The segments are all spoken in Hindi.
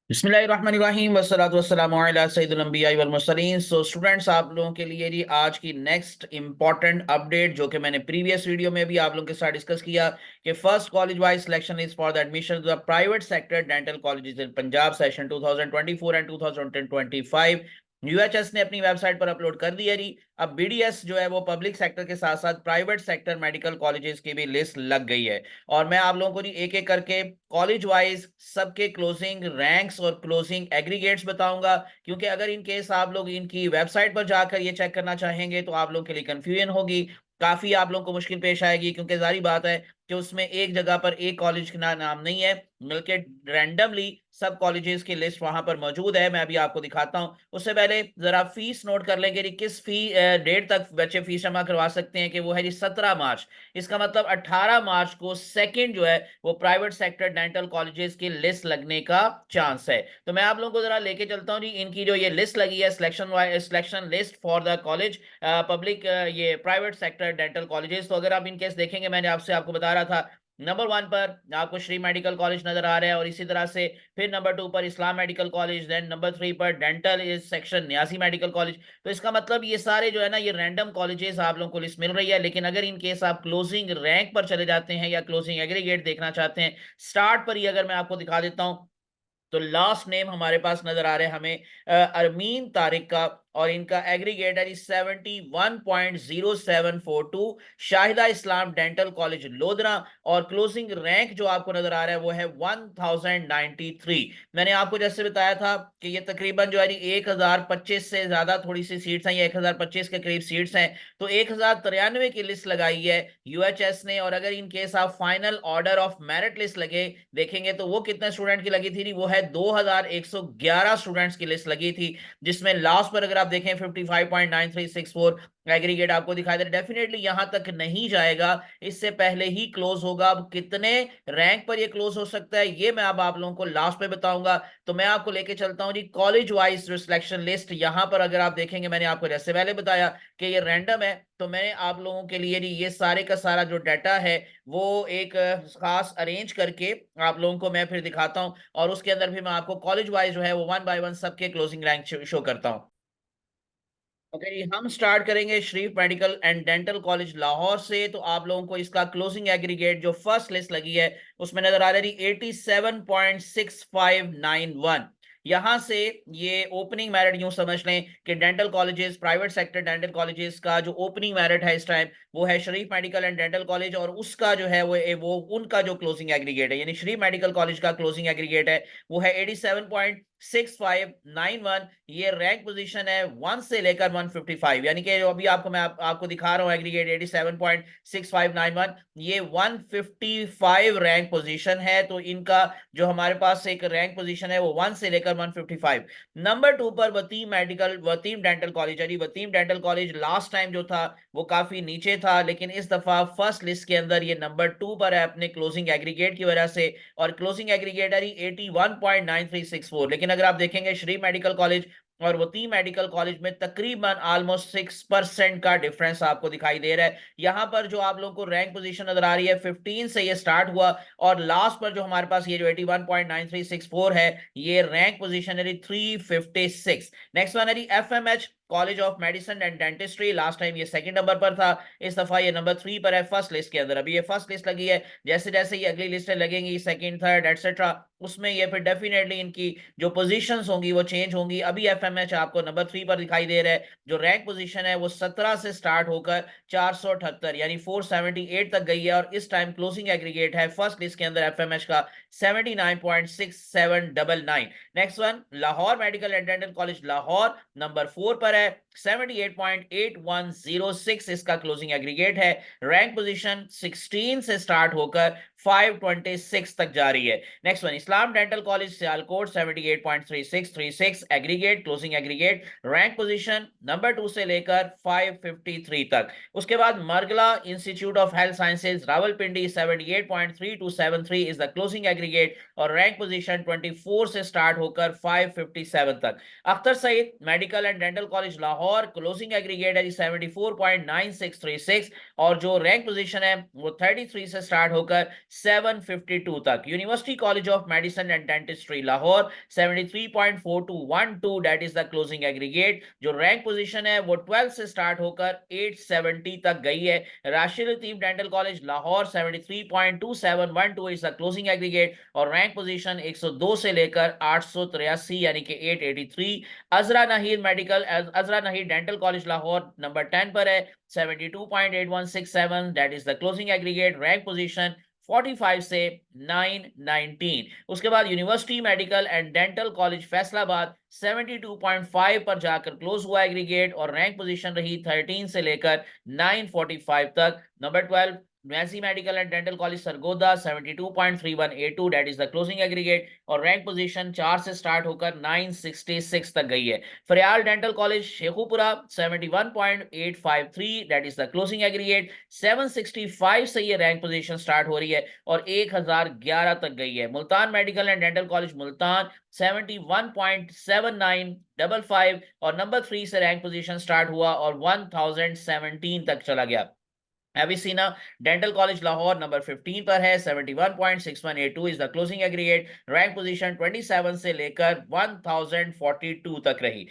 बिस्मिल्लाहिर्रहमानिर्रहीम वस्सलातु वस्सलामु अला सय्यिदिल अंबिया वल मुरसलीन। सो स्टूडेंट्स, आप लोगों के लिए जी आज की नेक्स्ट इंपॉर्टेंट अपडेट, जो कि मैंने प्रीवियस वीडियो में भी आप लोगों के साथ डिस्कस किया कि first college wise selection is for the admission to the private sector dental colleges in Punjab session 2024 and 2025 UHS ने अपनी वेबसाइट पर अपलोड कर दी है जी। अब बीडीएस जो है वो पब्लिक सेक्टर के साथ साथ प्राइवेट सेक्टर मेडिकल कॉलेजेस की भी लिस्ट लग गई है। और मैं आप लोगों को जी एक एक करके कॉलेज वाइज सबके क्लोजिंग रैंक्स और क्लोजिंग एग्रीगेट्स बताऊंगा, क्योंकि अगर इन केस आप लोग इनकी वेबसाइट पर जाकर ये चेक करना चाहेंगे तो आप लोग के लिए कंफ्यूजन होगी, काफी आप लोग को मुश्किल पेश आएगी, क्योंकि जारी बात है कि उसमें एक जगह पर एक कॉलेज का नाम नहीं है, बल्कि रैंडमली सब कॉलेजेस की लिस्ट वहां पर मौजूद है। मैं अभी आपको दिखाता हूं। उससे पहले जरा फीस नोट कर लेंगे कि किस डेट तक बच्चे फीस जमा करवा सकते हैं, कि वो है जी 17 मार्च। इसका मतलब 18 मार्च को सेकंड जो है वो प्राइवेट सेक्टर डेंटल कॉलेजेस की लिस्ट लगने का चांस है। तो मैं आप लोगों को जरा लेके चलता हूँ जी, इनकी जो ये लिस्ट लगी है, selection list for the college public ये प्राइवेट सेक्टर डेंटल कॉलेजेस। तो अगर आप इनकेस देखेंगे, मैंने आपको बता रहा था, नंबर 1 पर आपको श्री मेडिकल कॉलेज नजर आ रहा है, और इसी तरह से फिर नंबर 2 पर इस्लाम मेडिकल कॉलेज, देन नंबर 3 पर डेंटल इज सेक्शन न्यासी मेडिकल कॉलेज। तो इसका मतलब ये सारे जो है ना, ये रैंडम कॉलेजेस आप लोगों को लिस्ट मिल रही है। लेकिन अगर इन केस आप क्लोजिंग रैंक पर चले जाते हैं या क्लोजिंग एग्रीगेट देखना चाहते हैं, स्टार्ट पर ही अगर मैं आपको दिखा देता हूं, तो लास्ट नेम हमारे पास नजर आ रहे हैं हमें अरमीन तारिक का, और इनका एग्रीगेट है 71.0742, शाहिदा इस्लाम डेंटल कॉलेज लोधरा। और क्लोजिंग रैंक जो आपको नजर आ रहा है वो है 1093। मैंने आपको जैसे बताया था कि ये तकरीबन जो है 1025 से ज्यादा थोड़ी सी सीट्स हैं, ये 1025 के करीब सीट्स हैं। तो 1093 की लिस्ट लगाई है यूएचएस ने। और अगर इन केस आप final order of merit list लगे देखेंगे तो वो कितने स्टूडेंट की लगी थी, वो है 2111 स्टूडेंट्स की लिस्ट लगी थी, जिसमें लास्ट पर अगर आप देखें 55.9364 एग्रीगेट आपको दिखाई दे रहा है। डेफिनेटली यहां तक नहीं जाएगा, इससे पहले ही क्लोज होगा। अब कितने रैंक पर ये क्लोज हो सकता है ये मैं अब आप लोगों को लास्ट पे बताऊंगा। तो मैं आपको लेके चलता हूं जी कॉलेज वाइज जो सिलेक्शन लिस्ट। यहां पर अगर आप देखेंगे, मैंने आपको जैसे पहले बताया कि ये रैंडम है, तो मैंने आप लोगों के लिए ये सारे का सारा जो डाटा है वो एक खास अरेंज करके आप लोगों को मैं फिर दिखाता हूं, और उसके अंदर भी मैं आपको कॉलेज वाइज जो है वो वन बाय वन सबके क्लोजिंग रैंक शो करता हूं। ओके जी, हम स्टार्ट करेंगे Sharif medical and dental college Lahore से। तो आप लोगों को इसका क्लोजिंग एग्रीगेट जो फर्स्ट लिस्ट लगी है उसमें नजर आ रहा है 87.6591। यहां से ये ओपनिंग मेरिट यूं समझ लें कि dental colleges, private sector dental colleges का जो ओपनिंग मेरिट है इस टाइम वो है शरीफ मेडिकल एंड डेंटल कॉलेज, और उसका जो है वो उनका जो क्लोजिंग एग्रीगेट है, यानी शरीफ मेडिकल कॉलेज का क्लोजिंग एग्रीगेट है वो है 87.6591। ये रैंक पोजीशन है 1 से लेकर 155, यानी कि जो अभी आपको दिखा रहा हूं एग्रीगेट 87.6591, ये 155 रैंक पोजीशन है। तो इनका जो हमारे पास एक रैंक पोजीशन है वो 1 से लेकर 155। नंबर 2 पर वतीम डेंटल कॉलेज है। वतीम डेंटल कॉलेज लास्ट टाइम जो था वो काफी नीचे था, लेकिन इस दफा फर्स्ट लिस्ट के अंदर ये नंबर 2 पर है अपने क्लोजिंग एग्रीगेट की वजह से, और क्लोजिंग एग्रीगेट है 81.9364। लेकिन अगर आप देखेंगे श्री मेडिकल कॉलेज और वती मेडिकल कॉलेज में तकरीबन ऑलमोस्ट 6% का डिफरेंस आपको दिखाई दे रहा है। यहां पर जो आप लोगों को रैंक पोजीशन नजर आ रही है 15 से ये स्टार्ट हुआ, और लास्ट पर जो हमारे पास ये जो 81.9364 है, ये रैंक पोजीशन है 356। नेक्स्ट वन है FMH college of medicine and dentistry. Last time ये सेकंड नंबर पर था, इस दफा ये नंबर 3 पर है फर्स्ट लिस्ट के अंदर। अभी ये फर्स्ट लिस्ट लगी है, जैसे जैसे ये अगली लिस्टें लगेंगी सेकंड, थर्ड, एटसेट्रा, उसमें ये फिर डेफिनेटली इनकी जो पोजीशंस होंगी वो चेंज होंगी। अभी एफएमएच आपको नंबर 3 पर दिखाई दे रहा है। जो रैंक पोजीशन है वो 17 से स्टार्ट होकर 478 यानी 478 तक गई है, और इस टाइम क्लोजिंग एग्रीगेट है फर्स्ट लिस्ट के अंदर एफएमएच का 79.6799। Next one Lahore medical and dental college Lahore number 4 पर है, 78.8106 इसका क्लोजिंग एग्रीगेट है। रैंक पोजीशन 16 से स्टार्ट होकर 526 तक जा रही है। Next one Islam dental college Sialkot 78.3636 aggregate, closing aggregate, rank position number 2 से लेकर 553 तक। उसके बाद Margalla institute of health sciences Rawalpindi 78.3273 is the closing aggregate, और रैंक पोजीशन 24 से स्टार्ट होकर 557 तक। Akhtar Saeed medical and dental college Lahore Lahore closing aggregate है जी 74.9636 और जो रैंक पोजीशन है वो 33 से स्टार्ट होकर 752 तक। University college of medicine and dentistry Lahore 73.4212 that is the closing aggregate. जो रैंक पोजीशन है वो 12 से स्टार्ट होकर 870 तक गई है। Rashid Latif dental college Lahore 73.2712 is the closing aggregate और रैंक पोजीशन 102 से लेकर 883 यानी कि 883। अजरा नहीद डेंटल कॉलेज लाहौर नंबर 10 पर है 72.8167 that is the closing aggregate. Rank position 45 से 919। उसके बाद university medical and dental college Faisalabad 72.5 पर जाकर क्लोज हुआ एग्रीगेट और रैंक पोजीशन रही 13 से लेकर 945 तक। नंबर 12 मैसी medical and dental college Sargodha 72.3182 that is the closing aggregate और रैंक पोजीशन 4 से स्टार्ट होकर 966 तक गई है। Faryal dental college Sheikhupura 71.853 that is the closing aggregate. 765 से ये रैंक पोजीशन स्टार्ट हो रही है और 1011 तक गई है। Multan medical and dental college Multan 71.7955 और नंबर 3 से रैंक पोजीशन स्टार्ट हुआ और 1017 तक चला गया। एविसिना डेंटल कॉलेज लाहौर नंबर 15 पर है 71.6182 is the closing aggregate. Rank position 27 से लेकर 1042 तक रही।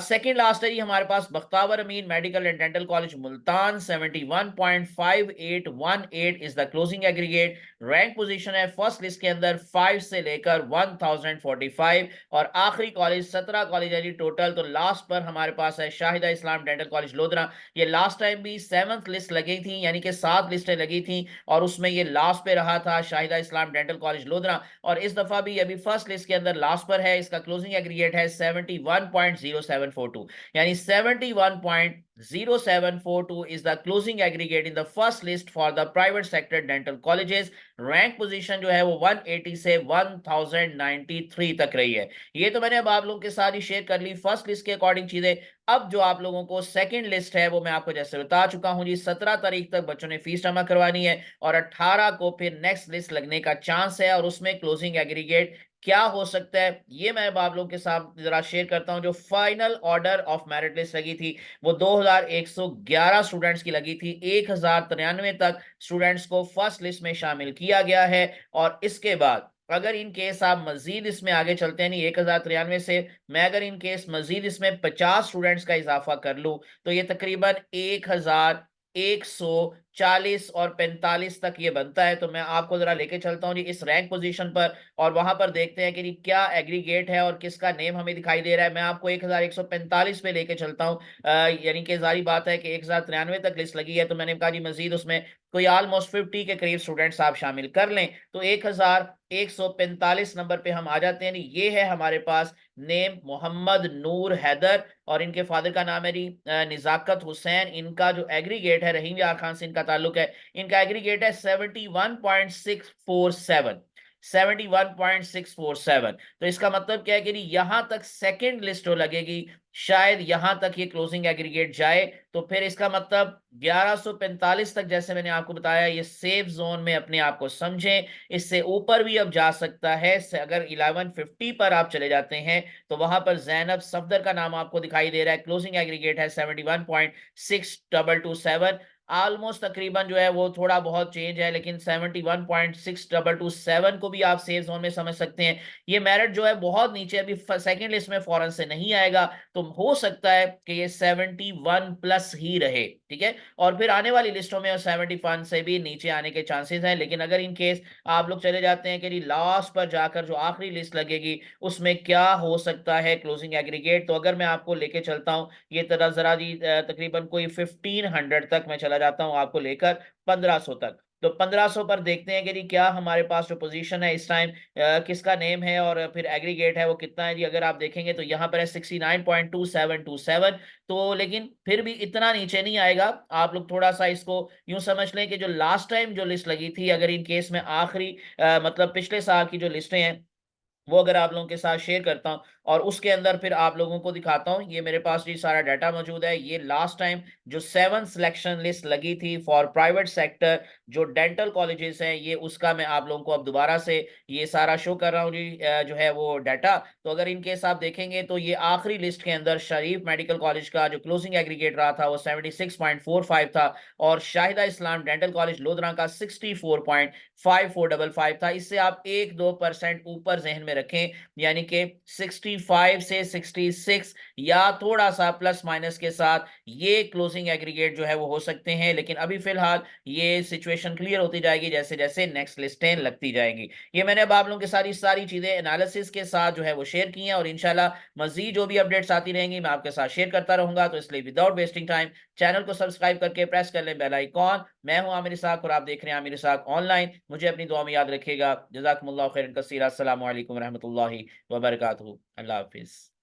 सेकंड लास्ट है हमारे पास Bakhtawar Amin medical and dental college Multan 71.5818 is the closing aggregate. Rank position है फर्स्ट लिस्ट के अंदर 5 से लेकर 1045 और आखिरी कॉलेज 17 कॉलेज है जी टोटल। तो लास्ट पर हमारे पास है शाहिदा इस्लाम डेंटल कॉलेज लोधरा। ये लास्ट टाइम भी 7th लिस्ट लगी थी यानी कि 7 लिस्टें लगी थी और उसमें ये लास्ट पे रहा था शाहिदा इस्लाम डेंटल कॉलेज लोधरा और इस दफा भी अभी फर्स्ट लिस्ट के अंदर लास्ट पर है। इसका क्लोजिंग एग्रीगेट है 71.0742 यानी 71.0742 is the closing aggregate in the first list for the private sector dental colleges। Rank position जो है वो 180 से 1093 तक रही है। ये तो मैंने अब आप लोगों के साथ ही शेयर कर ली फर्स्ट लिस्ट के अकॉर्डिंग चीजें। अब जो आप लोगों को सेकंड लिस्ट है वो मैं आपको जैसे बता चुका हूं जी 17 तारीख तक बच्चों ने फीस जमा करवानी है और 18 को फिर नेक्स्ट लिस्ट लगने का चांस है और उसमें क्लोजिंग एग्रीगेट क्या हो सकता है ये मैं आप लोगों के साथ जरा शेयर करता हूं। जो final order of merit list लगी थी वो 2111 स्टूडेंट्स की लगी थी। 1093 तक स्टूडेंट्स को फर्स्ट लिस्ट में शामिल किया गया है और इसके बाद अगर इन केस आप मजीद इसमें आगे चलते हैं नहीं 1093 से मैं अगर इन केस मजीद इसमें 50 स्टूडेंट्स का इजाफा कर लूं तो ये तकरीबन 1140 और 45 तक ये बनता है। तो मैं आपको जरा लेके चलता हूँ जी इस रैंक पोजीशन पर और वहां पर देखते हैं कि क्या एग्रीगेट है और किसका नेम हमें दिखाई दे रहा है। मैं आपको 1145 पे लेके चलता हूँ यानी कि जारी बात है कि 1093 तक लिस्ट लगी है तो मैंने कहा जी मजीद उसमें कोई ऑलमोस्ट 50 के करीब स्टूडेंट्स आप शामिल कर लें तो 1145 नंबर पे हम आ जाते हैं। ये है हमारे पास नेम मोहम्मद नूर हैदर और इनके फादर का नाम है जी निजाकत हुसैन। इनका जो एग्रीगेट है रहीम यार खान से इनका ताल्लुक है। इनका एग्रीगेट है 71.647 71.647। तो इसका मतलब क्या है कि यहां तक सेकंड लिस्ट हो लगेगी शायद यहां तक ये क्लोजिंग एग्रीगेट जाए तो फिर इसका मतलब 1145 तक जैसे मैंने आपको बताया ये सेफ जोन में अपने आप को समझें। इससे ऊपर भी अब जा सकता है। अगर 1150 पर आप चले जाते हैं तो वहां पर जैनब सफदर का नाम आपको दिखाई दे रहा है। क्लोजिंग एग्रीगेट है 71.6227 ऑलमोस्ट तकरीबन जो है वो थोड़ा बहुत चेंज है लेकिन 71.6227 को भी आप सेफ जोन में समझ सकते हैं। ये मेरिट जो है बहुत नीचे अभी सेकंड लिस्ट में फौरन से नहीं आएगा तो हो सकता है कि ये 71 प्लस ही रहे। ठीक है और फिर आने वाली लिस्टों में 71 से भी नीचे आने के चांसेस हैं। लेकिन अगर इन केस आप लोग चले जाते हैं कि लास्ट पर जाकर जो आखिरी लिस्ट लगेगी उसमें क्या हो सकता है क्लोजिंग एग्रीगेट तो अगर मैं आपको लेके चलता हूं ये तरह जरा जी तकरीबन कोई 1500 तक मैं चला जाता हूं आपको लेकर 1500 तक। तो 1500 पर देखते हैं कि जी क्या हमारे पास जो पोजीशन है इस टाइम किसका नेम है और फिर एग्रीगेट है वो कितना है जी। अगर आप देखेंगे तो यहाँ पर है 69.2727 तो लेकिन फिर भी इतना नीचे नहीं आएगा। आप लोग थोड़ा सा इसको यूं समझ लें कि जो लास्ट टाइम जो लिस्ट लगी थी अगर इन केस में आखिरी मतलब पिछले साल की जो लिस्टें हैं वो अगर आप लोगों के साथ शेयर करता हूँ और उसके अंदर फिर आप लोगों को दिखाता हूँ। ये मेरे पास जी सारा डाटा मौजूद है। ये लास्ट टाइम जो 7 सिलेक्शन लिस्ट लगी थी फॉर प्राइवेट सेक्टर जो डेंटल कॉलेजेस हैं, ये उसका मैं आप लोगों को अब दोबारा से ये सारा शो कर रहा हूँ जी, जो है वो डाटा। तो अगर इनके आप देखेंगे तो ये आखिरी लिस्ट के अंदर शरीफ मेडिकल कॉलेज का जो क्लोजिंग एग्रीगेट रहा था वो 76.45 था, और शाहिदा इस्लाम डेंटल कॉलेज लोधरा का 64.5455 था। इससे आप 1-2% ऊपर जहन में रखें, यानी कि 65 से 66 या थोड़ा सा प्लस माइनस के साथ ये क्लोजिंग एग्रीगेट जो है वो हो सकते हैं। लेकिन अभी फिलहाल ये सिचुएशन क्लियर होती जाएगी जैसे जैसे नेक्स्ट लिस्टें लगती जाएंगी। ये मैंने अब आप लोगों के सारी सारी चीजें एनालिसिस के साथ जो है वो शेयर की हैं, और इंशाल्लाह मजीद जो भी अपडेट्स आती रहेंगी मैं आपके साथ शेयर करता रहूंगा। तो इसलिए विदाउट वेस्टिंग टाइम चैनल को सब्सक्राइब करके प्रेस कर लें बेल आइकॉन। मैं हूं आमिर इसाक और आप देख रहे हैं आमिर इसाक ऑनलाइन। मुझे अपनी दुआ में याद रखिएगा। जज़ाकुमुल्लाह खैरन कसीरा। अस्सलामु अलैकुम रहमतुल्लाहि व बरकातहू। अल्लाह हाफिज।